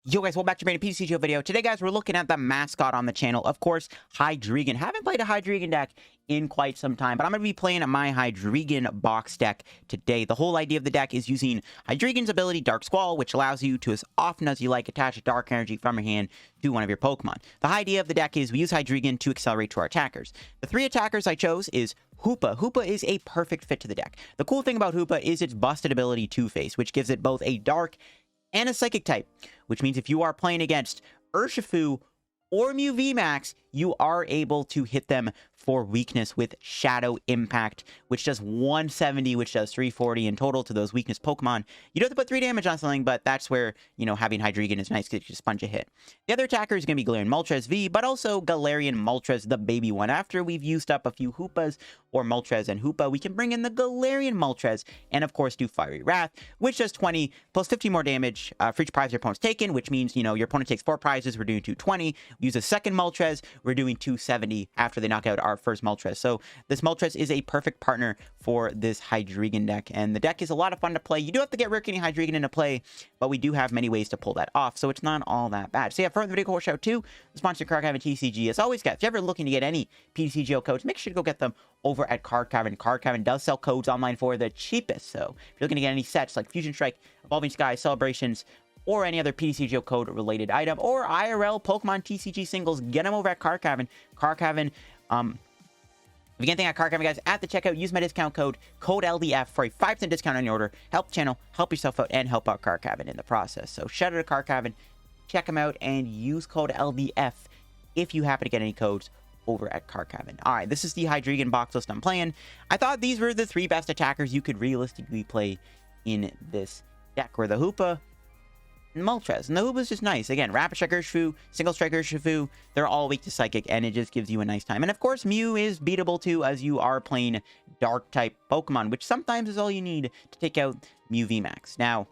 Yo guys, welcome back to a PTCGO video. Today guys, we're looking at the mascot on the channel. Of course, Hydreigon. Haven't played a Hydreigon deck in quite some time, but I'm going to be playing my Hydreigon Box deck today. The whole idea of the deck is using Hydreigon's ability Dark Squall, which allows you to, as often as you like, attach a dark energy from your hand to one of your Pokemon. The idea of the deck is we use Hydreigon to accelerate to our attackers. The three attackers I chose is Hoopa. Hoopa is a perfect fit to the deck. The cool thing about Hoopa is its busted ability Two-Face, which gives it both a dark and a psychic type, which means if you are playing against Urshifu or Mew VMAX, you are able to hit them for weakness with Shadow Impact, which does 170, which does 340 in total to those weakness Pokemon. You don't have to put 3 damage on something, but that's where, you know, having Hydreigon is nice because you just sponge a hit. The other attacker is going to be Galarian Moltres V, but also Galarian Moltres, the baby one. After we've used up a few Hoopas or Moltres and Hoopa, we can bring in the Galarian Moltres and, of course, do Fiery Wrath, which does 20 plus 15 more damage for each prize your opponent's taken, which means, you know, your opponent takes 4 prizes, we're doing 220. We use a second Moltres, we're doing 270 after they knock out our first Moltres. So this Moltres is a perfect partner for this Hydreigon deck, and the deck is a lot of fun to play. You do have to get Rare Candy Hydreigon into play, but we do have many ways to pull that off, so it's not all that bad. So yeah, for the video, shout out to the sponsor Card Cavern TCG. As always, guys, if you're ever looking to get any PTCGO codes, make sure to go get them over at Card Cavern. Card Cavern does sell codes online for the cheapest, so if you're looking to get any sets like Fusion Strike, Evolving Sky, Celebrations, or any other PTCGO code related item, or IRL Pokemon TCG singles, get them over at Card Cavern. Card Cavern, if you get anything at Card Cavern, guys, at the checkout, use my discount code LDF for a 5% discount on your order. Help the channel, help yourself out, and help out Card Cavern in the process. So shout out to Card Cavern, check them out, and use code LDF if you happen to get any codes over at Card Cavern. Alright, this is the Hydreigon box list I'm playing. I thought these were the 3 best attackers you could realistically play in this deck, where the Hoopa and Moltres. And the Hoopa's just nice. Again, Rapid Strike Urshifu, Single Strike Urshifu, they're all weak to Psychic, and it just gives you a nice time. And of course, Mew is beatable too, as you are playing Dark-type Pokemon, which sometimes is all you need to take out Mew VMAX. Now,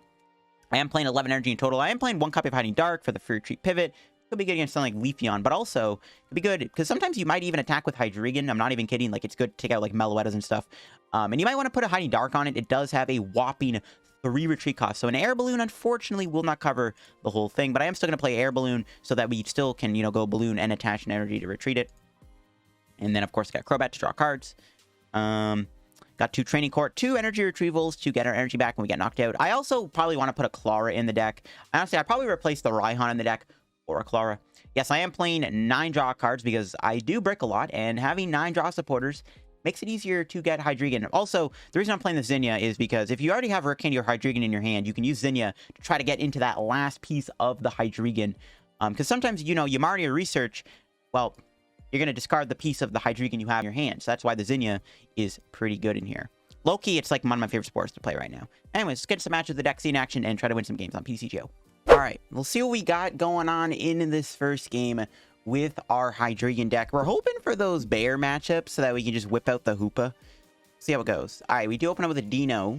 I am playing 11 energy in total. I am playing 1 copy of Hiding Dark for the Free Retreat Pivot. Could be good against something like Leafeon, but also could be good because sometimes you might even attack with Hydreigon. I'm not even kidding. Like, it's good to take out like Meloettas and stuff. And you might want to put a Hiding Dark on it. It does have a whopping 3 retreat costs. So an Air Balloon, unfortunately, will not cover the whole thing, but I am still going to play Air Balloon so that we still can, you know, go Balloon and attach an energy to retreat it. And then, of course, got Crobat to draw cards. Got 2 Training Court, 2 Energy Retrievals to get our energy back when we get knocked out. I also probably want to put a Clara in the deck. Honestly, I'd probably replace the Raihan in the deck or a Clara. Yes, I am playing 9 draw cards because I do brick a lot, and having 9 draw supporters makes it easier to get Hydreigon. Also, the reason I'm playing the Zinnia is because if you already have Rare Candy or Hydreigon in your hand, you can use Zinnia to try to get into that last piece of the Hydreigon. Because sometimes, you know, you Marnie or research, well, you're going to discard the piece of the Hydreigon you have in your hand. So that's why the Zinnia is pretty good in here. Low-key, it's like one of my favorite sports to play right now. Anyways, let's get some matches of the deck, see in action, and try to win some games on PTCGO. Alright, we'll see what we got going on in this first game with our Hydreigon deck. We're hoping for those bear matchups so that we can just whip out the Hoopa. See how it goes. Alright, we do open up with a Deino.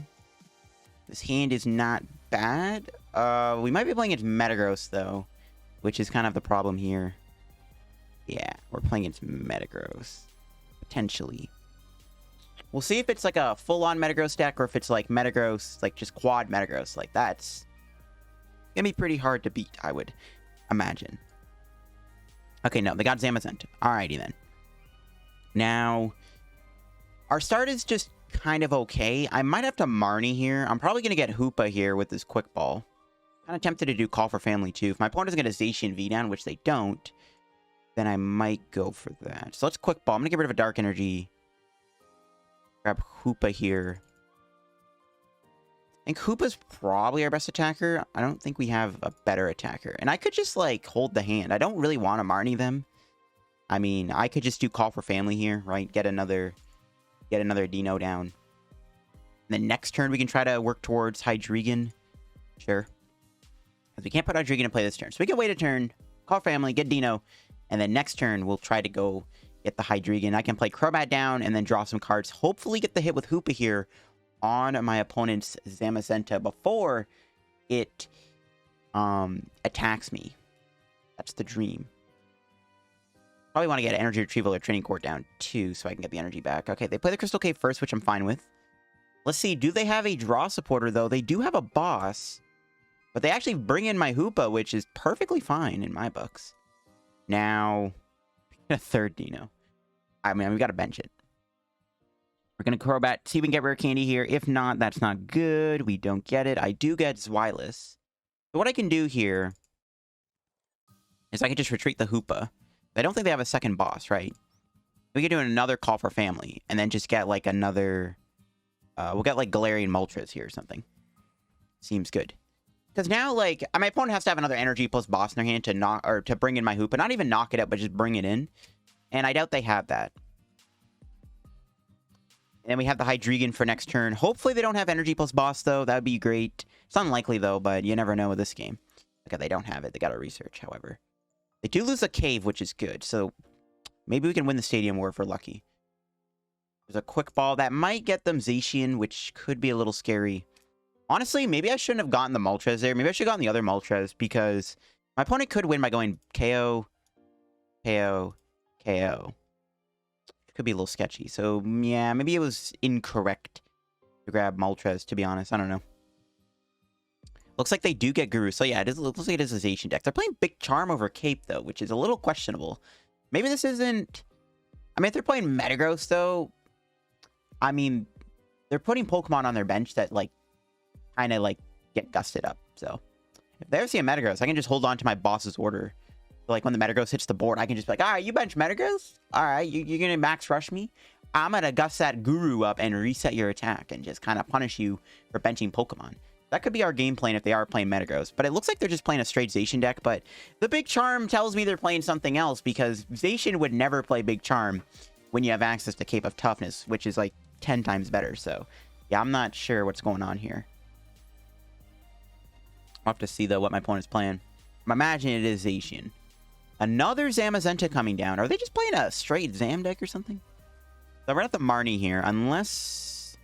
This hand is not bad. We might be playing against Metagross, though, which is kind of the problem here. Yeah, we're playing against Metagross. Potentially. We'll see if it's like a full-on Metagross deck or if it's like Metagross, like just quad Metagross. Like, that's gonna be pretty hard to beat, I would imagine. Okay, no, they got Zamazenta. Alrighty then. Now, our start is just kind of okay. I might have to Marnie here. I'm probably gonna get Hoopa here with this Quick Ball. Kind of tempted to do Call for Family too. If my opponent doesn't get a Zacian V down, which they don't, then I might go for that. So let's Quick Ball. I'm gonna get rid of a Dark Energy. Grab Hoopa here. I think Hoopa's probably our best attacker. I don't think we have a better attacker. And I could just, like, hold the hand. I don't really want to Marnie them. I mean, I could just do Call for Family here, right? Get another Deino down. And then next turn, we can try to work towards Hydreigon. Sure. Because we can't put Hydreigon in play this turn. So we can wait a turn, Call for Family, get Deino. And then next turn, we'll try to go get the Hydreigon. I can play Crobat down and then draw some cards. Hopefully get the hit with Hoopa here on my opponent's Zamazenta before it attacks me. That's the dream. Probably want to get Energy Retrieval or Training Court down too so I can get the energy back. Okay, they play the Crystal Cave first, which I'm fine with. Let's see, do they have a draw supporter though? They do have a boss, But they actually bring in my Hoopa, which is perfectly fine in my books. Now, a third Deino. I mean, we got to bench it. We're going to Crobat, see if we can get Rare Candy here. If not, that's not good. We don't get it. I do get Zweilous. So what I can do here is I can just retreat the Hoopa. I don't think they have a second boss, right? We could do another Call for Family, and then just get, like, another... we'll get, like, Galarian Moltres here or something. Seems good. Because now, like, my opponent has to have another energy plus boss in their hand to knock, or to bring in my Hoopa. Not even knock it out, but just bring it in. And I doubt they have that. And we have the Hydreigon for next turn. Hopefully they don't have energy plus boss, though. That would be great. It's unlikely, though, but you never know with this game. Okay, they don't have it. They got to research, however. They do lose a cave, which is good. So maybe we can win the Stadium War if we're lucky. There's a quick ball that might get them Zacian, which could be a little scary. Honestly, maybe I shouldn't have gotten the Moltres there. Maybe I should have gotten the other Moltres, because my opponent could win by going KO, KO, KO. Could be a little sketchy. So, yeah, maybe it was incorrect to grab Moltres, to be honest. I don't know. Looks like they do get Guru. So, yeah, it looks like it is a Zacian deck. They're playing Big Charm over Cape, though, which is a little questionable. Maybe this isn't... I mean, if they're playing Metagross, though, I mean, they're putting Pokemon on their bench that, like, kind of, like, get gusted up. So, if they ever see a Metagross, I can just hold on to my boss's order. So, like, when the Metagross hits the board, I can just be like, all right, you bench Metagross? All right, you're going to max rush me? I'm going to gust that Guru up and reset your attack and just kind of punish you for benching Pokemon. That could be our game plan if they are playing Metagross. But it looks like they're just playing a straight Zacian deck. But the Big Charm tells me they're playing something else, because Zacian would never play Big Charm when you have access to Cape of Toughness, which is like 10 times better. So, yeah, I'm not sure what's going on here. I'll have to see, though, what my opponent's playing. I'm imagining it is Zacian. Another Zamazenta coming down. Are they just playing a straight Zam deck or something? So we're at the Marnie here. Unless...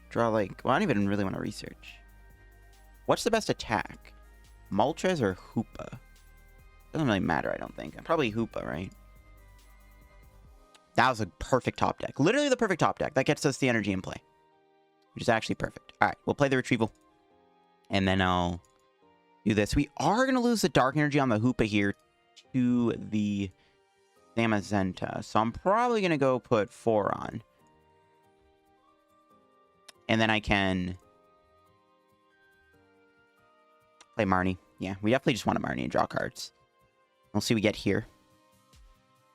Draw, like... Well, I don't even really want to research. What's the best attack? Moltres or Hoopa? Doesn't really matter, I don't think. Probably Hoopa, right? That was a perfect top deck. Literally the perfect top deck. That gets us the energy in play. Which is actually perfect. Alright, we'll play the Retrieval. And then I'll do this. We are going to lose the Dark Energy on the Hoopa here to the Zamazenta. So I'm probably going to go put 4 on. And then I can play Marnie. Yeah, we definitely just want a Marnie and draw cards. We'll see what we get here.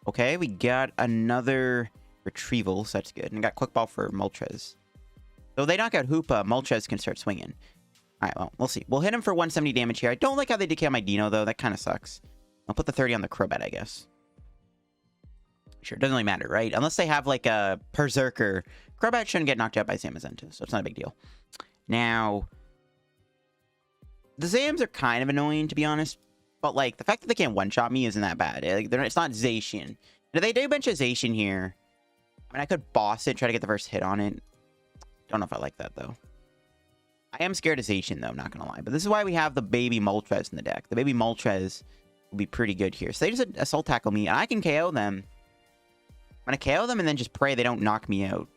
Okay, we got another Retrieval, so that's good. And we got Quick Ball for Moltres. So if they knock out Hoopa, Moltres can start swinging. Alright, well, we'll see. We'll hit him for 170 damage here. I don't like how they decay on my Deino, though. That kind of sucks. I'll put the 30 on the Crobat, I guess. Sure, it doesn't really matter, right? Unless they have, like, a Berserker. Crobat shouldn't get knocked out by Zamazenta, so it's not a big deal. Now, the Zams are kind of annoying, to be honest. But, like, the fact that they can't one-shot me isn't that bad. It's not Zacian. And if they do bench a Zacian here, I mean, I could boss it, try to get the first hit on it. Don't know if I like that, though. I am scared of Zacian, though, not gonna lie. But this is why we have the baby Moltres in the deck. The baby Moltres will be pretty good here. So they just Assault Tackle me, and I can KO them. I'm gonna KO them and then just pray they don't knock me out.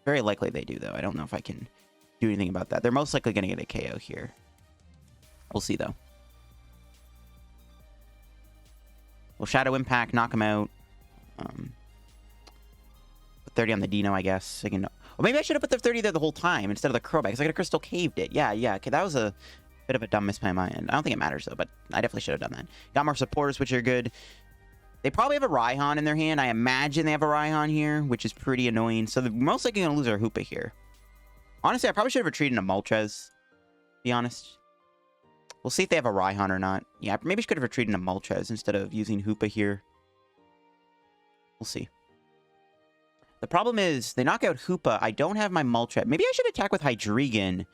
Very likely they do, though. I don't know if I can do anything about that. They're most likely gonna get a KO here. We'll see, though. We'll Shadow Impact, knock him out. Put 30 on the Deino, I guess. I can... Or maybe I should have put the 30 there the whole time instead of the Crobat, because I could have Crystal Caved it. Yeah, okay, that was a bit of a dumb miss by my end. I don't think it matters, though, but I definitely should have done that. Got more supporters, which are good. They probably have a Raihan in their hand. I imagine they have a Raihan here, which is pretty annoying. So they're most likely going to lose our Hoopa here. Honestly, I probably should have retreated into Moltres, to be honest. We'll see if they have a Raihan or not. Yeah, maybe I could have retreated into Moltres instead of using Hoopa here. We'll see. The problem is, they knock out Hoopa. I don't have my Moltres. Maybe I should attack with Hydreigon.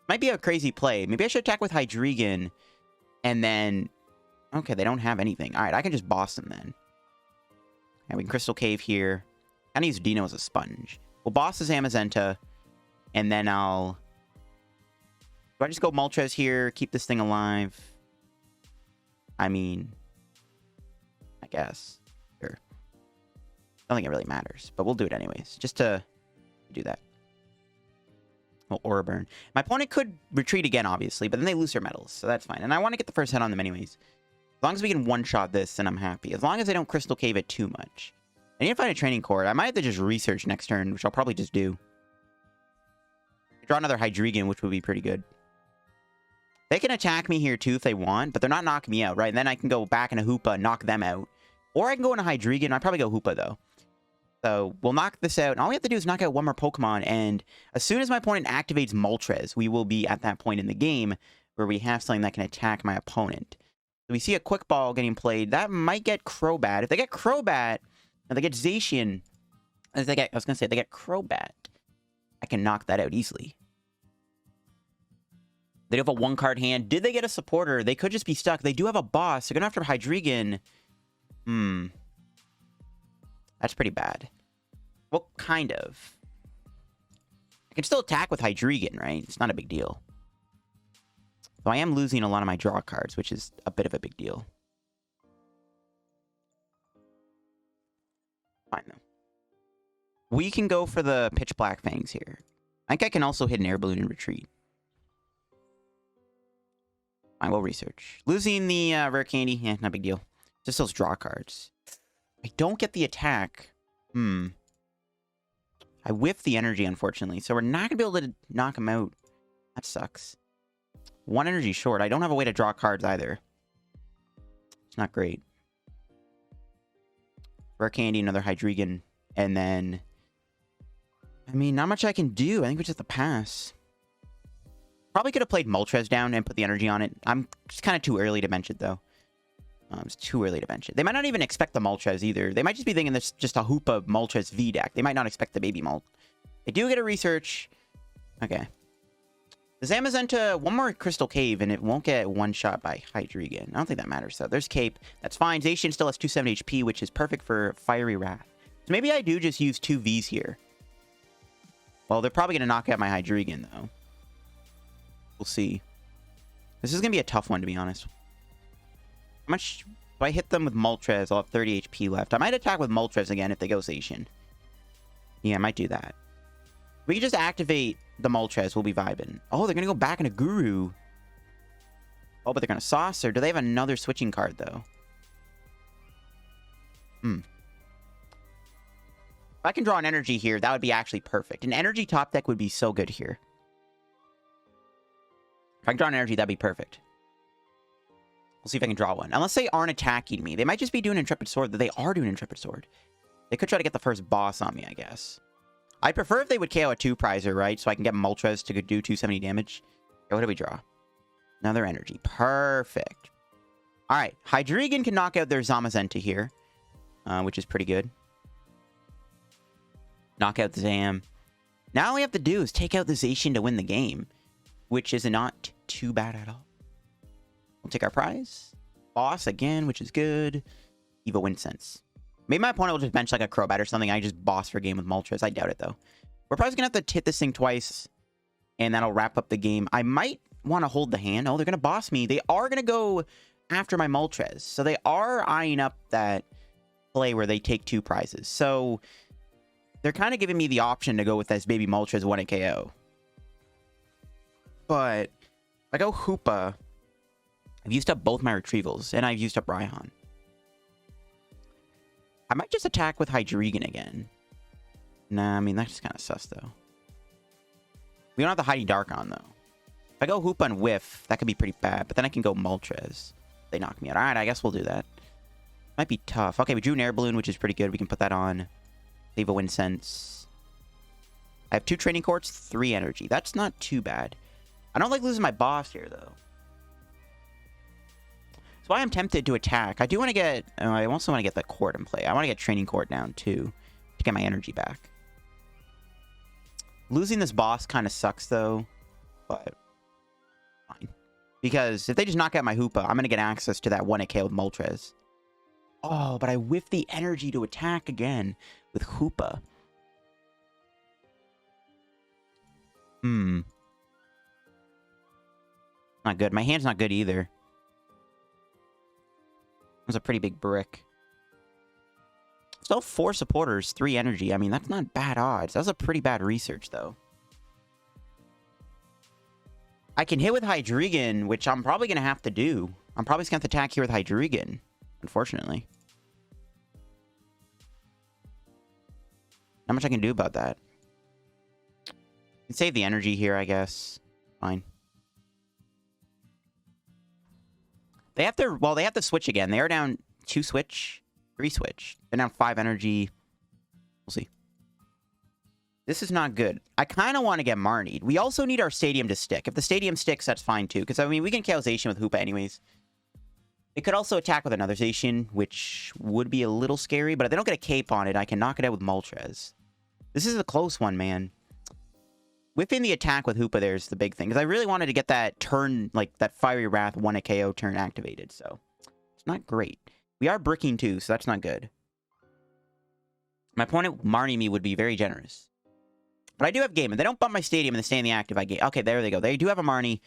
Might be a crazy play. Maybe I should attack with Hydreigon. And then... Okay, they don't have anything. Alright, I can just boss them then. And we can Crystal Cave here. I use Deino as a sponge. We'll boss the Zamazenta. And then I'll... Do I just go Moltres here? Keep this thing alive? I mean... I guess. Sure. I don't think it really matters. But we'll do it anyways. Just to do that. Well, Aura Burn. My opponent could retreat again, obviously, but then they lose their metals, so that's fine. And I want to get the first hit on them anyways. As long as we can one-shot this, then I'm happy. As long as they don't Crystal Cave it too much. I need to find a Training Court. I might have to just research next turn, which I'll probably just do. Draw another Hydreigon, which would be pretty good. They can attack me here too if they want, but they're not knocking me out, right? And then I can go back into Hoopa and knock them out. Or I can go into Hydreigon. I'd probably go Hoopa, though. So we'll knock this out. And all we have to do is knock out one more Pokemon. And as soon as my opponent activates Moltres, we will be at that point in the game where we have something that can attack my opponent. So we see a Quick Ball getting played. That might get Crobat. If they get Crobat, and they get Zacian, I was going to say, if they get Crobat, I can knock that out easily. They do have a one-card hand. Did they get a supporter? They could just be stuck. They do have a boss. They're going to have to Hydreigon. That's pretty bad. Well, kind of. I can still attack with Hydreigon, right? It's not a big deal. So I am losing a lot of my draw cards, which is a bit of a big deal. Fine, though. We can go for the Pitch Black Fangs here. I think I can also hit an Air Balloon and retreat. I will research. Losing the Rare Candy, yeah, not a big deal. Just those draw cards. I don't get the attack. I whiffed the energy, unfortunately. So we're not going to be able to knock him out. That sucks. One energy short. I don't have a way to draw cards either. It's not great. Rare Candy, another Hydreigon. And then... I mean, not much I can do. I think it's just a pass. Probably could have played Moltres down and put the energy on it. I'm just kind of too early to bench it, though. It's too early to bench it. They might not even expect the Moltres either. They might just be thinking this just a Hoopa Moltres V deck. They might not expect the baby Molt. They do get a research. Okay. The Zamazenta, one more Crystal Cave, and it won't get one shot by Hydreigon. I don't think that matters, though. There's Cape. That's fine. Zacian still has 270 HP, which is perfect for Fiery Wrath. So maybe I do just use 2 Vs here. Well, they're probably going to knock out my Hydreigon, though. We'll see. This is going to be a tough one, to be honest. How much... If I hit them with Moltres, I'll have 30 HP left. I might attack with Moltres again if they go Zacian. Yeah, I might do that. We can just activate the Moltres. We'll be vibing. Oh, they're going to go back into Guru. Oh, but they're going to Saucer. Do they have another switching card, though? If I can draw an energy here, that would be actually perfect. An energy top deck would be so good here. If I can draw an energy, that'd be perfect. We'll see if I can draw one. Unless they aren't attacking me. They might just be doing Intrepid Sword. That they are doing Intrepid Sword. They could try to get the first boss on me, I guess. I'd prefer if they would KO a 2-prizer, right? So I can get Moltres to do 270 damage. Okay, what do we draw? Another energy. Perfect. Alright. Hydreigon can knock out their Zamazenta here. Which is pretty good. Knock out the Zam. Now all we have to do is take out the Zacian to win the game. Which is not too bad at all. We'll take our prize. Boss again, which is good. Evo Incense. Maybe my opponent will just bench like a Crobat or something. I just boss for a game with Moltres. I doubt it, though. We're probably going to have to hit this thing twice. And that'll wrap up the game. I might want to hold the hand. Oh, they're going to boss me. They are going to go after my Moltres. So they are eyeing up that play where they take 2 prizes. So they're kind of giving me the option to go with this baby Moltres 1 KO. But if I go Hoopa, I've used up both my retrievals, and I've used up Raihan. I might just attack with Hydreigon again. Nah, I mean, that's just kind of sus, though. We don't have the Heidi Dark on, though. If I go Hoopa and whiff, that could be pretty bad, but then I can go Moltres. They knock me out. Alright, I guess we'll do that. Might be tough. Okay, we drew an Air Balloon, which is pretty good. We can put that on. Evo Incense. I have 2 Training Courts, 3 energy. That's not too bad. I don't like losing my boss here, though. That's why I'm tempted to attack. I do want to get... I also want to get the court in play. I want to get Training Court down, too. To get my energy back. Losing this boss kind of sucks, though. But... fine. Because if they just knock out my Hoopa, I'm going to get access to that 1-KO with Moltres. Oh, but I whiffed the energy to attack again with Hoopa. Not good. My hand's not good either. It was a pretty big brick. Still 4 supporters, 3 energy. I mean, that's not bad odds. That was a pretty bad research, though. I can hit with Hydreigon, which I'm probably going to have to do. I'm probably just going to have to attack here with Hydreigon, unfortunately. Not much I can do about that. I can save the energy here, I guess. Fine. They have to, well, they have to switch again. They are down 2 switch, 3 switch. They're down 5 energy. We'll see. This is not good. I kind of want to get Marnied. We also need our stadium to stick. If the stadium sticks, that's fine too. Because, I mean, we can KO Zacian with Hoopa anyways. It could also attack with another Zacian, which would be a little scary. But if they don't get a cape on it, I can knock it out with Moltres. This is a close one, man. Within the attack with Hoopa, there's the big thing. Because I really wanted to get that turn, like that Fiery Wrath 1 KO turn activated. So, it's not great. We are bricking too, so that's not good. My opponent, Marnie me, would be very generous. But I do have game. If they don't bump my stadium and they stay in the active, I get... Okay, there they go. They do have a Marnie.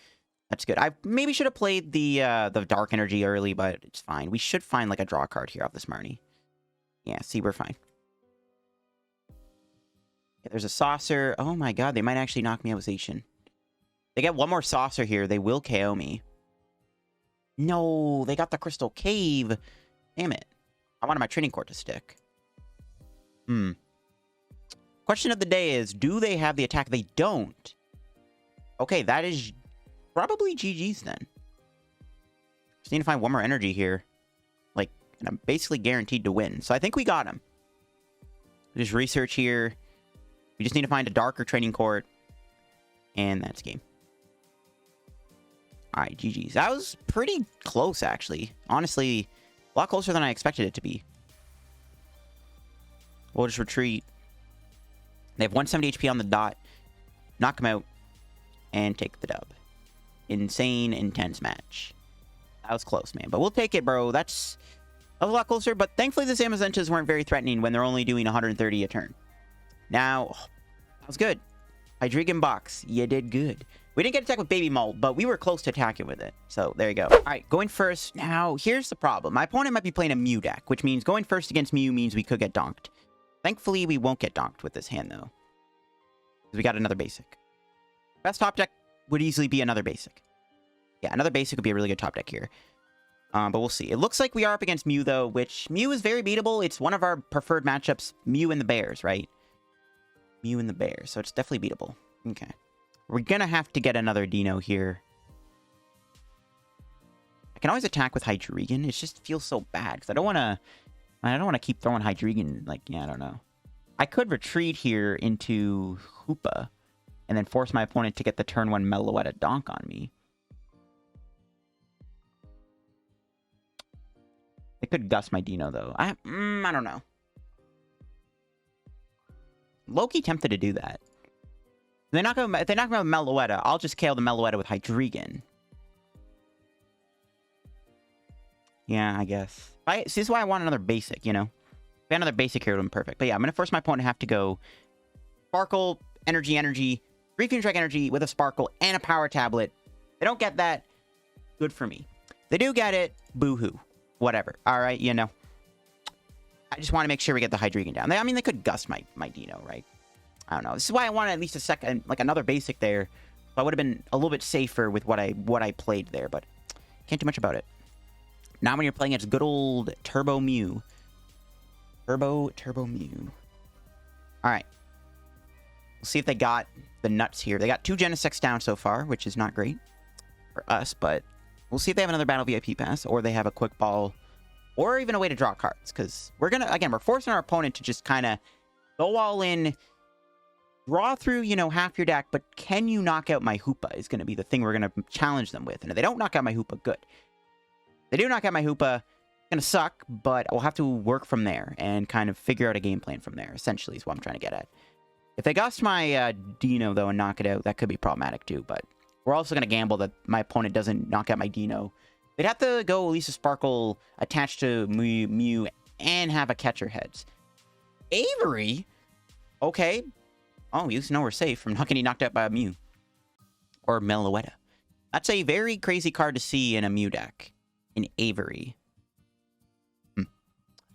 That's good. I maybe should have played the Dark Energy early, but it's fine. We should find, like, a draw card here off this Marnie. Yeah, see, we're fine. Yeah, there's a Saucer. Oh, my God. They might actually knock me out with Zacian. They get one more Saucer here. They will KO me. No, they got the Crystal Cave. Damn it. I wanted my Training Court to stick. Question of the day is, do they have the attack? They don't. Okay, that is probably GG's then. Just need to find one more energy here. Like, and I'm basically guaranteed to win. So I think we got him. Just research here. We just need to find a darker Training Court. And that's game. Alright, GG's. That was pretty close, actually. Honestly, a lot closer than I expected it to be. We'll just retreat. They have 170 HP on the dot. Knock them out. And take the dub. Insane, intense match. That was close, man. But we'll take it, bro. That's a lot closer. But thankfully, the Zamazentas weren't very threatening when they're only doing 130 a turn. Now, that was good. Hydreigon Box. You did good. We didn't get attacked with Baby Molt, but we were close to attacking with it. So, there you go. All right, going first. Now, here's the problem. My opponent might be playing a Mew deck, which means going first against Mew means we could get donked. Thankfully, we won't get donked with this hand, though. Because we got another basic. Best top deck would easily be another basic. Yeah, another basic would be a really good top deck here. But we'll see. It looks like we are up against Mew, though, which Mew is very beatable. It's one of our preferred matchups, Mew and the Bears, right? Mew and the Bears, so it's definitely beatable. Okay. We're gonna have to get another Deino here. I can always attack with Hydreigon. It just feels so bad, because I don't want to keep throwing Hydreigon, like, yeah, I don't know. I could retreat here into Hoopa, and then force my opponent to get the turn 1 Meloetta donk on me. They could gust my Deino, though. I don't know. Low-key tempted to do that. If they knock me out with Meloetta, I'll just KO the Meloetta with Hydreigon. Yeah, I guess. See, this is why I want another basic, you know? If I had another basic here, it would have been perfect. But yeah, I'm going to force my opponent to have to go Sparkle, Energy, Refuse Strike Energy with a Sparkle and a Power Tablet. They don't get that. Good for me. They do get it. Boo-hoo. Whatever. All right, you know. I just want to make sure we get the Hydreigon down. I mean, they could gust my Deino, right? I don't know. This is why I wanted at least a second, like another basic there. So I would have been a little bit safer with what I played there, but can't do much about it. Now when you're playing against good old Turbo Mew. Turbo Mew. All right. We'll see if they got the nuts here. They got 2 Genesects down so far, which is not great for us, but we'll see if they have another Battle VIP pass, or they have a Quick Ball, or even a way to draw cards, because we're going to, again, we're forcing our opponent to just kind of go all in, draw through, you know, half your deck, but can you knock out my Hoopa is going to be the thing we're going to challenge them with. And if they don't knock out my Hoopa, good. If they do knock out my Hoopa, it's going to suck, but we'll have to work from there and kind of figure out a game plan from there, essentially, is what I'm trying to get at. If they gust my Deino, though, and knock it out, that could be problematic, too, but we're also going to gamble that my opponent doesn't knock out my Deino. They'd have to go at least a Sparkle attached to Mew and have a catcher heads. Avery? Okay. Oh, you know we're safe from not getting knocked out by a Mew. Or Meloetta. That's a very crazy card to see in a Mew deck. In Avery.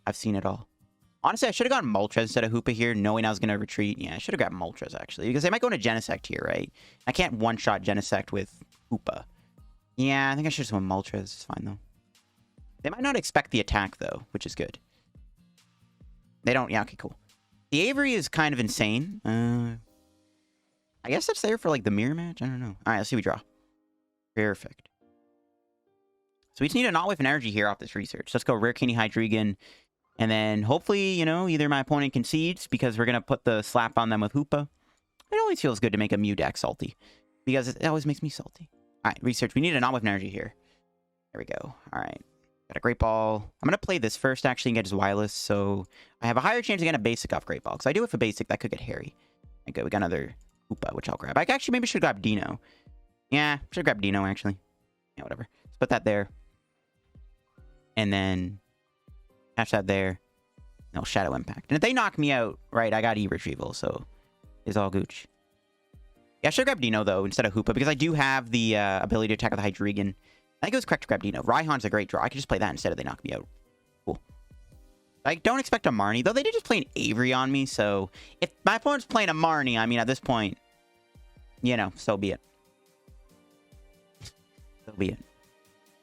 I've seen it all. Honestly, I should have gone Moltres instead of Hoopa here, knowing I was going to retreat. Yeah, I should have got Moltres, actually. Because they might go into Genesect here, right? I can't one-shot Genesect with Hoopa. Yeah, I think I should just win Moltres. It's fine, though. They might not expect the attack, though, which is good. They don't... Yeah, okay, cool. The Avery is kind of insane. I guess that's there for, like, the mirror match? I don't know. All right, let's see what we draw. Perfect. So we just need a not with an energy here off this research. Let's go Rare Candy Hydreigon. And then hopefully, you know, either my opponent concedes because we're going to put the slap on them with Hoopa. It always feels good to make a Mew deck salty because it always makes me salty. All right, research. We need a not with an energy here. There we go. All right. Got a Great Ball. I'm going to play this first, actually, and get Zweilous. So I have a higher chance to get a basic off Great Ball. Because I do have a basic. That could get hairy. Okay, we got another Hoopa, which I'll grab. I actually maybe should grab Deino. Yeah, should grab Deino, actually. Yeah, whatever. Let's put that there. And then attach that there. No, Shadow Impact. And if they knock me out, right, I got E-Retrieval, so it's all gooch. Yeah, I should grab Deino, though, instead of Hoopa, because I do have the ability to attack with Hydreigon. I think it was correct to grab Deino. Raihan's a great draw. I could just play that instead if they knock me out. Cool. I don't expect a Marnie, though. They did just play an Avery on me, so if my opponent's playing a Marnie, I mean, at this point, you know, so be it. So be it.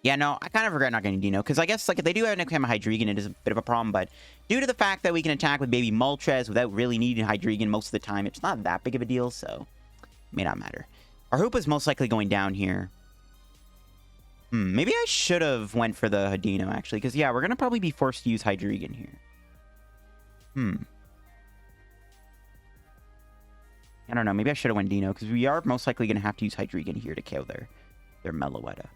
Yeah, no, I kind of regret not getting Deino, because I guess, like, if they do have a Hydreigon, it is a bit of a problem, but due to the fact that we can attack with Baby Moltres without really needing Hydreigon most of the time, it's not that big of a deal, so it may not matter. Our Hoopa's most likely going down here. Maybe I should have went for the Deino, actually, because, yeah, we're going to probably be forced to use Hydreigon here. I don't know, maybe I should have went Deino, because we are most likely going to have to use Hydreigon here to KO their Meloetta.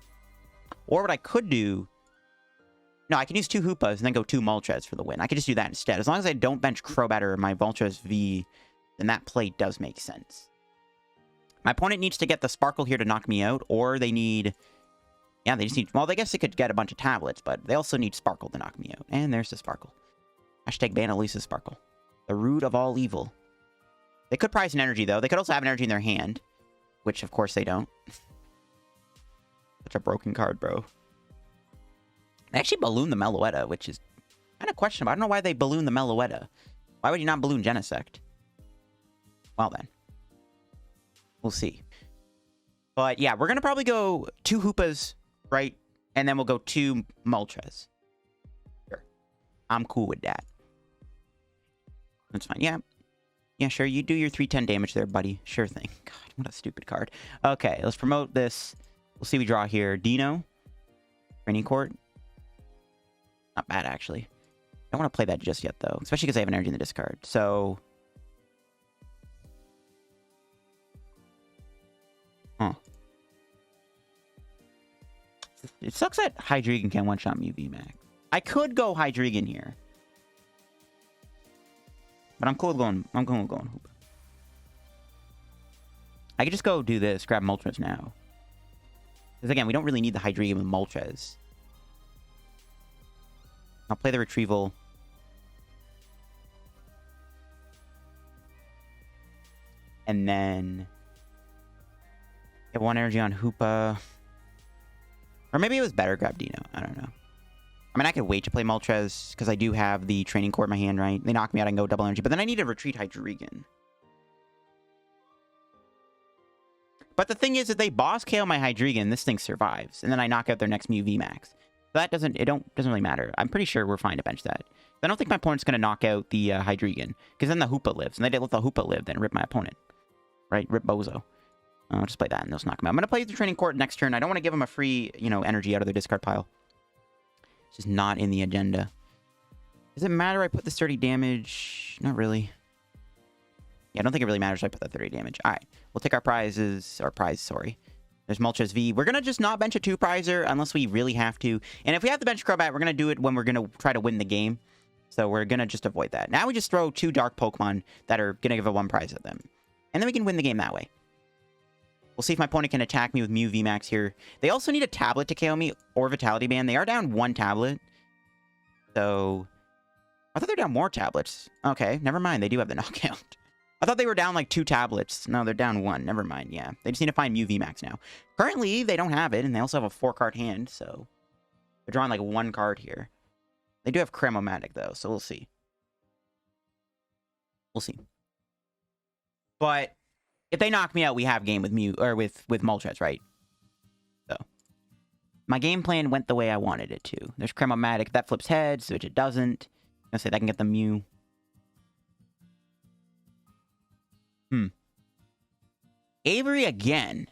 Or what I could do... No, I can use 2 Hoopas and then go 2 Moltres for the win. I could just do that instead. As long as I don't bench Crobat or my Moltres V, then that play does make sense. My opponent needs to get the Sparkle here to knock me out, or they need... Yeah, they just need... Well, I guess they could get a bunch of tablets, but they also need Sparkle to knock me out. And there's the Sparkle. Hashtag ban Elisa's Sparkle. The root of all evil. They could prize an energy, though. They could also have an energy in their hand, which, of course, they don't. Such a broken card, bro. They actually balloon the Meloetta, which is kind of questionable. I don't know why they balloon the Meloetta. Why would you not balloon Genesect? Well, then. We'll see. But, yeah, we're going to probably go 2 Hoopas, right? And then we'll go 2 Moltres. Sure. I'm cool with that. That's fine. Yeah. Yeah, sure. You do your 310 damage there, buddy. Sure thing. God, what a stupid card. Okay, let's promote this. We'll see we draw here. Deino. Training Court. Not bad, actually. I don't want to play that just yet, though. Especially because I have an energy in the discard. So... Huh. It sucks that Hydreigon can one-shot Mew VMAX. I could go Hydreigon here. But I'm cool with going... I'm cool with going Hoopa. I could just go do this. Grab Moltres now. Because again, we don't really need the Hydreigon with Moltres. I'll play the Retrieval. And then... get 1 energy on Hoopa. Or maybe it was better grab Deino. I don't know. I mean, I could wait to play Moltres, because I do have the Training Court in my hand, right? They knock me out, I can go double energy. But then I need to retreat Hydreigon. But the thing is, if they boss KO my Hydreigon, this thing survives. And then I knock out their next Mew VMAX. That doesn't really matter. I'm pretty sure we're fine to bench that. I don't think my opponent's going to knock out the Hydreigon. Because then the Hoopa lives. And they did let the Hoopa live, then rip my opponent. Right? Rip Bozo. I'll just play that and they'll knock him out. I'm going to play the Training Court next turn. I don't want to give him a free, you know, energy out of their discard pile. It's just not in the agenda. Does it matter I put this 30 damage? Not really. Yeah, I don't think it really matters if I put that 30 damage. All right. We'll take our prizes. Our prize, sorry. There's Moltres V. We're going to just not bench a 2-prizer unless we really have to. And if we have to bench Crobat, we're going to do it when we're going to try to win the game. So we're going to just avoid that. Now we just throw 2 dark Pokemon that are going to give a 1 prize at them. And then we can win the game that way. We'll see if my opponent can attack me with Mew VMAX here. They also need a tablet to KO me or Vitality Band. They are down 1 tablet. So... I thought they're down more tablets. Okay, never mind. They do have the knockout. I thought they were down like 2 tablets. No, they're down 1. Never mind. Yeah, they just need to find Mew VMAX now. Currently, they don't have it, and they also have a 4-card hand, so they're drawing like 1 card here. They do have Cramomatic though, so we'll see. We'll see. But if they knock me out, we have game with Mew or with Moltres, right? my game plan went the way I wanted it to. There's Cremomatic. That flips heads, which it doesn't. I say that can get the Mew. Avery again.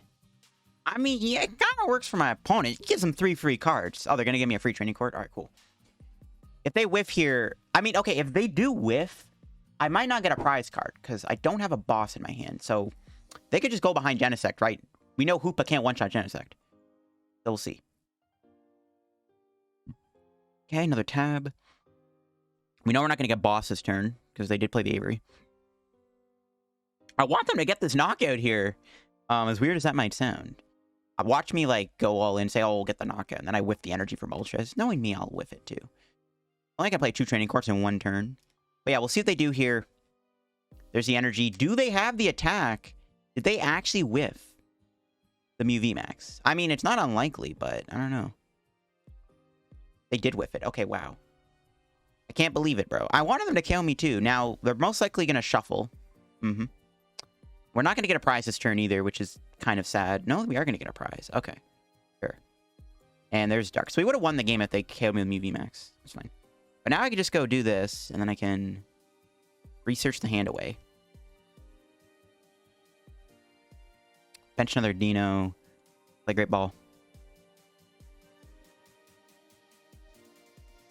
I mean, yeah, it kind of works for my opponent. It gives them 3 free cards. Oh, they're going to give me a free training court? All right, cool. If they whiff here... I mean, okay, if they do whiff, I might not get a prize card because I don't have a boss in my hand. So they could just go behind Genesect, right? We know Hoopa can't one-shot Genesect. So we'll see. Okay, another tab. We know we're not going to get boss this turn because they did play the Avery. I want them to get this knockout here. As weird as that might sound. Watch me, like, go all in, say, oh, we'll get the knockout, and then I whiff the energy for Moltres. Knowing me, I'll whiff it, too. I think I play 2 training courts in 1 turn. But yeah, we'll see what they do here. There's the energy. Do they have the attack? Did they actually whiff the Mew VMAX? I mean, it's not unlikely, but I don't know. They did whiff it. Okay, wow. I can't believe it, bro. I wanted them to kill me, too. Now, they're most likely going to shuffle. We're not going to get a prize this turn either, which is kind of sad. No, we are going to get a prize. Okay. Sure. And there's Dark. So we would have won the game if they killed me with Mew VMAX. That's fine. But now I can just go do this, and then I can research the hand away. Bench another Deino. Play Great Ball.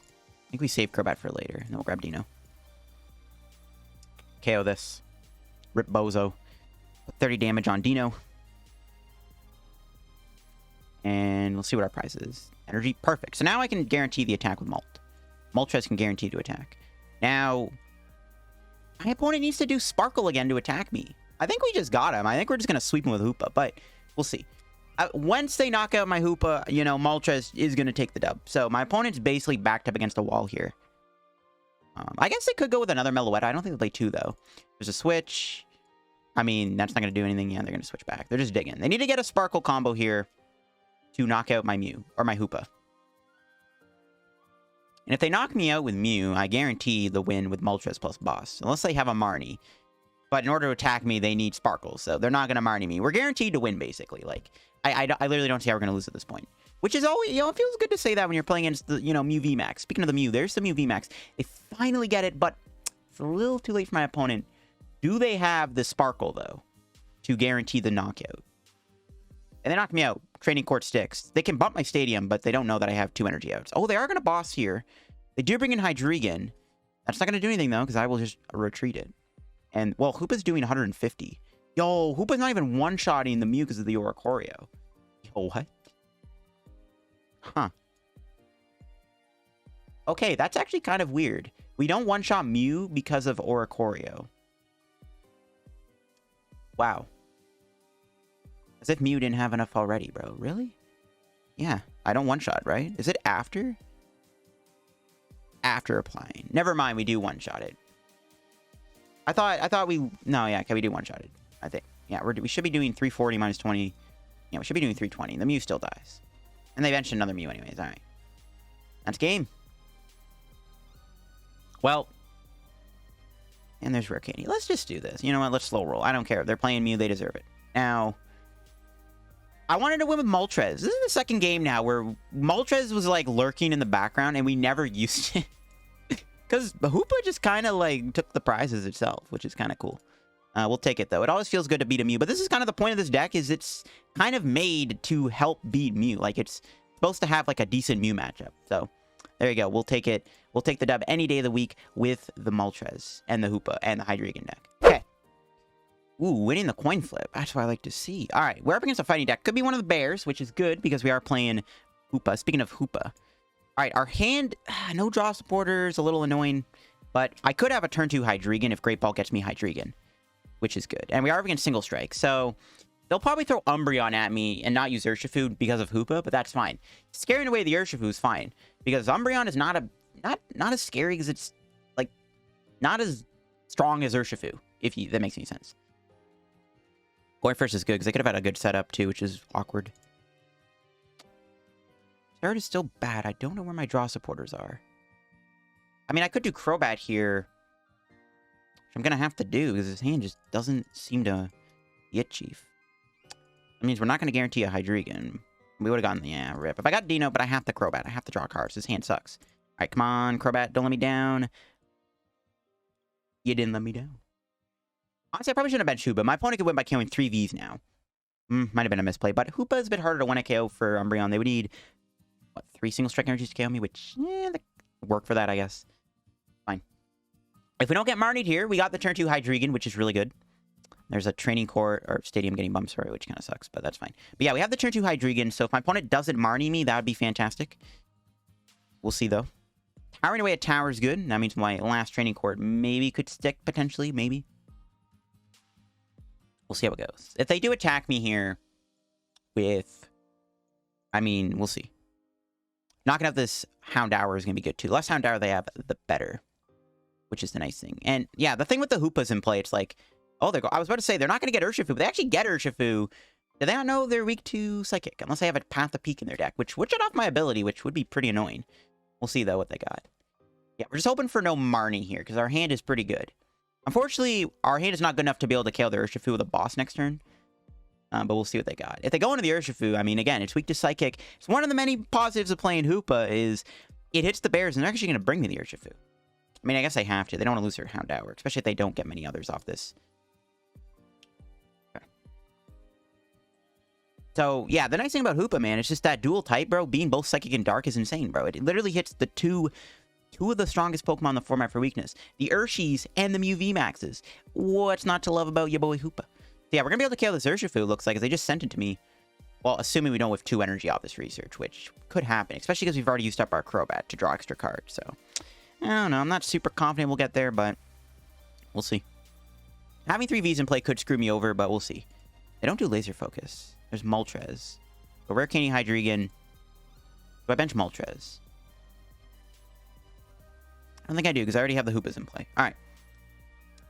I think we save Crobat for later, and then we'll grab Deino. KO this. Rip Bozo. 30 damage on Deino. And we'll see what our prize is. Energy. Perfect. So now I can guarantee the attack with Moltres can guarantee to attack. Now, my opponent needs to do Sparkle again to attack me. I think we just got him. I think we're just going to sweep him with Hoopa, but we'll see. Once they knock out my Hoopa, you know, Moltres is going to take the dub. So my opponent's basically backed up against a wall here. I guess they could go with another Meloetta. I don't think they'll play 2, though. There's a switch. I mean, that's not going to do anything. Yeah, they're going to switch back. They're just digging. They need to get a Sparkle combo here to knock out my Mew, or my Hoopa. And if they knock me out with Mew, I guarantee the win with Moltres plus boss. Unless they have a Marnie. But in order to attack me, they need Sparkle. So they're not going to Marnie me. We're guaranteed to win, basically. Like, I literally don't see how we're going to lose at this point. Which is always, you know, it feels good to say that when you're playing against the, you know, Mew VMAX. Speaking of the Mew, there's the Mew VMAX. They finally get it, but it's a little too late for my opponent. Do they have the Sparkle, though, to guarantee the knockout? And they knock me out. Training Court sticks. They can bump my stadium, but they don't know that I have 2 energy outs. Oh, they are going to boss here. They do bring in Hydreigon. That's not going to do anything, though, because I will just retreat it. And, well, Hoopa's doing 150. Yo, Hoopa's not even one-shotting the Mew because of the Oricorio. Yo, what? Huh. Okay, that's actually kind of weird. We don't one-shot Mew because of Oricorio. Wow. As if Mew didn't have enough already, bro. Really? Yeah. I don't one-shot, right? Is it after? After applying. Never mind, we do one-shot it. I thought we... No, yeah, okay, we do one-shot it. I think. Yeah, we should be doing 340 minus 20. Yeah, we should be doing 320. The Mew still dies. And they mentioned another Mew anyways. Alright. That's game. Well... And there's Rare Candy. Let's just do this. You know what? Let's slow roll. I don't care. If they're playing Mew, they deserve it. Now, I wanted to win with Moltres. This is the second game now where Moltres was, like, lurking in the background, and we never used it. Because Hoopa just kind of, like, took the prizes itself, which is kind of cool. We'll take it, though. It always feels good to beat a Mew. But this is kind of the point of this deck, is it's kind of made to help beat Mew. Like, it's supposed to have, like, a decent Mew matchup. So... there you go. We'll take it. We'll take the dub any day of the week with the Moltres and the Hoopa and the Hydreigon deck. Okay. Ooh, winning the coin flip. That's what I like to see. All right. We're up against a fighting deck. Could be one of the bears, which is good because we are playing Hoopa. Speaking of Hoopa. All right. Our hand, no draw supporters, a little annoying. But I could have a turn 2 Hydreigon if Great Ball gets me Hydreigon, which is good. And we are up against single strike. So they'll probably throw Umbreon at me and not use Urshifu because of Hoopa, but that's fine. Scaring away the Urshifu is fine. Because Umbreon is not as scary because it's, like, not as strong as Urshifu, if that makes any sense. Going first is good because they could have had a good setup, too, which is awkward. Third is still bad. I don't know where my draw supporters are. I mean, I could do Crobat here, which I'm going to have to do because his hand just doesn't seem to get Chief. That means we're not going to guarantee a Hydreigon. We would have gotten, yeah, rip. If I got Deino, but I have the Crobat. I have to draw cards. This hand sucks. All right, come on, Crobat. Don't let me down. You didn't let me down. Honestly, I probably shouldn't have benched Hoopa. My opponent could win by KOing 3 Vs now. Might have been a misplay, but Hoopa is a bit harder to win a KO for Umbreon. They would need, what, 3 single strike energies to KO me, which, they work for that, I guess. Fine. If we don't get Marnied here, we got the turn 2 Hydreigon, which is really good. There's a Training Court, or Stadium getting bumped, sorry, which kind of sucks, but that's fine. But yeah, we have the turn 2 Hydreigon, so if my opponent doesn't Marnie me, that would be fantastic. We'll see, though. Towering away at Tower is good. That means my last Training Court maybe could stick, potentially, maybe. We'll see how it goes. If they do attack me here with... I mean, we'll see. Knocking out this Houndour is going to be good, too. The less Houndour they have, the better. Which is the nice thing. And, yeah, the thing with the Hoopas in play, it's like... Oh, I was about to say, they're not going to get Urshifu, but they actually get Urshifu. Do they not know they're weak to Psychic? Unless they have a Path of Peak in their deck, which would shut off my ability, which would be pretty annoying. We'll see, though, what they got. Yeah, we're just hoping for no Marnie here, because our hand is pretty good. Unfortunately, our hand is not good enough to be able to KO the Urshifu with a boss next turn. But we'll see what they got. If they go into the Urshifu, I mean, again, it's weak to Psychic. It's one of the many positives of playing Hoopa is it hits the bears, and they're actually going to bring me the Urshifu. I mean, I guess they have to. They don't want to lose their Houndour, especially if they don't get many others off this. Okay. So, yeah, the nice thing about Hoopa, man, it's just that dual type, bro, being both Psychic and Dark is insane, bro. It literally hits the two of the strongest Pokemon in the format for weakness. The Urshis and the Mew VMAXs. What's not to love about your boy Hoopa? So yeah, we're going to be able to KO this Urshifu, looks like, because they just sent it to me. Well, assuming we don't have 2 energy off this research, which could happen, especially because we've already used up our Crobat to draw extra cards. So, I don't know. I'm not super confident we'll get there, but we'll see. Having 3 Vs in play could screw me over, but we'll see. They don't do Laser Focus. There's Moltres. But Rare Candy Hydreigon. Do I bench Moltres? I don't think I do, because I already have the Hoopas in play. All right.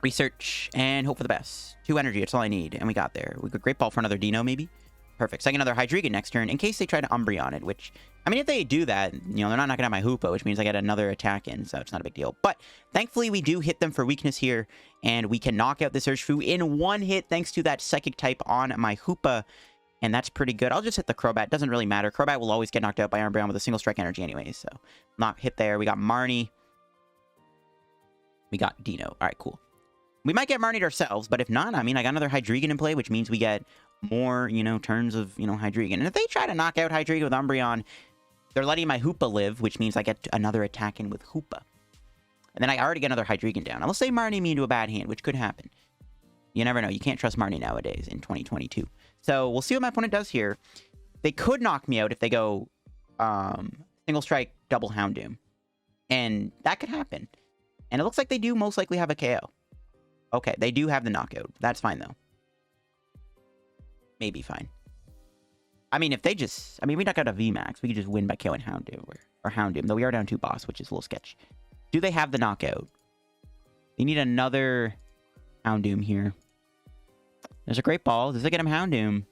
Research and hope for the best. 2 energy, that's all I need. And we got there. We could Great Ball for another Deino, maybe. Perfect. Second another Hydreigon next turn, in case they try to Umbreon it, which... I mean, if they do that, you know, they're not knocking out my Hoopa, which means I get another attack in, so it's not a big deal. But, thankfully, we do hit them for weakness here, and we can knock out this Urshifu in 1 hit, thanks to that Psychic type on my Hoopa. And that's pretty good. I'll just hit the Crobat. Doesn't really matter. Crobat will always get knocked out by Umbreon with a single strike energy anyways, so... Not hit there. We got Marnie. We got Deino. All right, cool. We might get Marnied ourselves, but if not, I mean, I got another Hydreigon in play, which means we get more, you know, turns of, you know, Hydreigon. And if they try to knock out Hydreigon with Umbreon, they're letting my Hoopa live, which means I get another attack in with Hoopa. And then I already get another Hydreigon down. Now, let's say Marnie me into a bad hand, which could happen. You never know. You can't trust Marnie nowadays in 2022. So we'll see what my opponent does here. They could knock me out if they go single strike, double Houndoom. And that could happen. And it looks like they do most likely have a KO. Okay, they do have the knockout. That's fine, though. Maybe fine. I mean, if they just... I mean, we knock out a VMAX. We could just win by KOing Houndoom or Houndoom. Though we are down 2 boss, which is a little sketch. Do they have the knockout? They need another Houndoom here. There's a Great Ball. Does they get him Houndoom?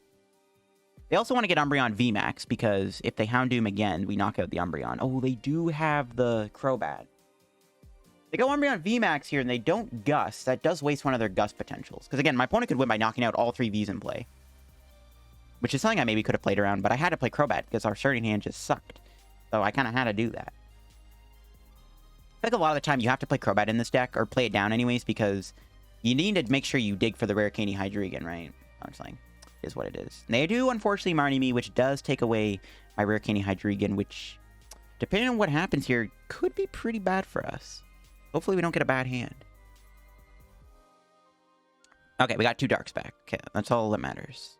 They also want to get Umbreon VMAX, because if they Houndoom again, we knock out the Umbreon. Oh, they do have the Crobat. They go Umbreon VMAX here, and they don't Gust. That does waste one of their Gust potentials. Because, again, my opponent could win by knocking out all 3 Vs in play. Which is something I maybe could have played around, but I had to play Crobat, because our starting hand just sucked. So I kind of had to do that. I think a lot of the time you have to play Crobat in this deck, or play it down anyways, because you need to make sure you dig for the Rare Candy Hydreigon, right? I'm saying, is what it is. And they do, unfortunately, Marnie me, which does take away my Rare Candy Hydreigon, which, depending on what happens here, could be pretty bad for us. Hopefully we don't get a bad hand. Okay, we got 2 Darks back. Okay, that's all that matters.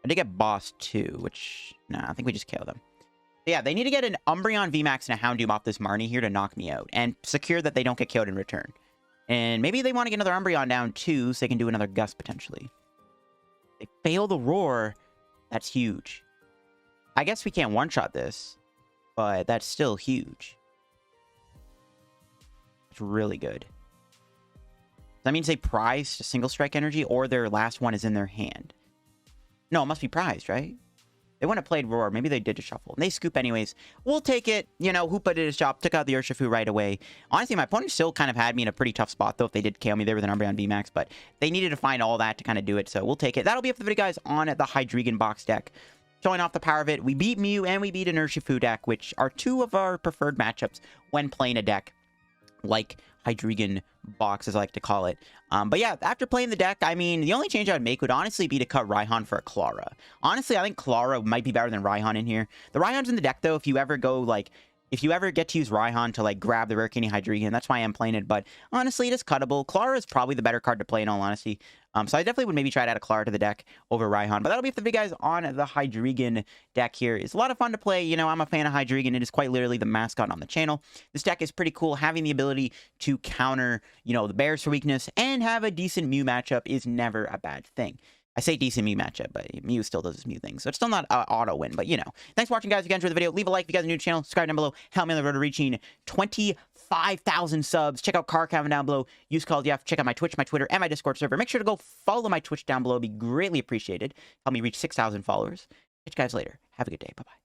I did get Boss too, which... Nah, I think we just KO them. Yeah, they need to get an Umbreon VMAX and a Houndoom off this Marnie here to knock me out. And secure that they don't get KO'd in return. And maybe they want to get another Umbreon down too, so they can do another Gust potentially. They fail the Roar. That's huge. I guess we can't one-shot this. But that's still huge. It's really good. That means they prized a single strike energy, or their last one is in their hand. No, it must be prized, right? They wouldn't have played Roar. Maybe they did a shuffle. And they scoop anyways. We'll take it. You know, Hoopa did his job. Took out the Urshifu right away. Honestly, my opponent still kind of had me in a pretty tough spot, though, if they did KO me there with an Umbreon VMAX. But they needed to find all that to kind of do it. So we'll take it. That'll be it for the video, guys, on the Hydreigon Box deck. showing off the power of it. We beat Mew and we beat an Urshifu deck, which are two of our preferred matchups when playing a deck like Hydreigon Box, as I like to call it. But yeah, after playing the deck, I mean, the only change I would make would honestly be to cut Raihan for a Clara. Honestly, I think Clara might be better than Raihan in here. The Raihan's in the deck, though, if you ever go, like, if you ever get to use Raihan to, like, grab the Rare Candy Hydreigon, that's why I'm playing it. But honestly, it is cuttable. Clara is probably the better card to play, in all honesty. So I definitely would maybe try to add a Clara to the deck over Raihan. But that'll be it for the video, guys, on the Hydreigon deck here. It's a lot of fun to play. You know, I'm a fan of Hydreigon. It is quite literally the mascot on the channel. This deck is pretty cool. Having the ability to counter, you know, the bears for weakness and have a decent Mew matchup is never a bad thing. I say decent Mew matchup, but Mew still does his Mew thing. So it's still not auto win, but you know. Thanks for watching, guys. If you guys enjoyed the video, leave a like. If you guys are new to the channel, subscribe down below. Help me on the road to reaching 25,000 subs. Check out Car Cavern down below. Use code Jeff. Check out my Twitch, my Twitter, and my Discord server. Make sure to go follow my Twitch down below. It'd be greatly appreciated. Help me reach 6,000 followers. Catch you guys later. Have a good day. Bye-bye.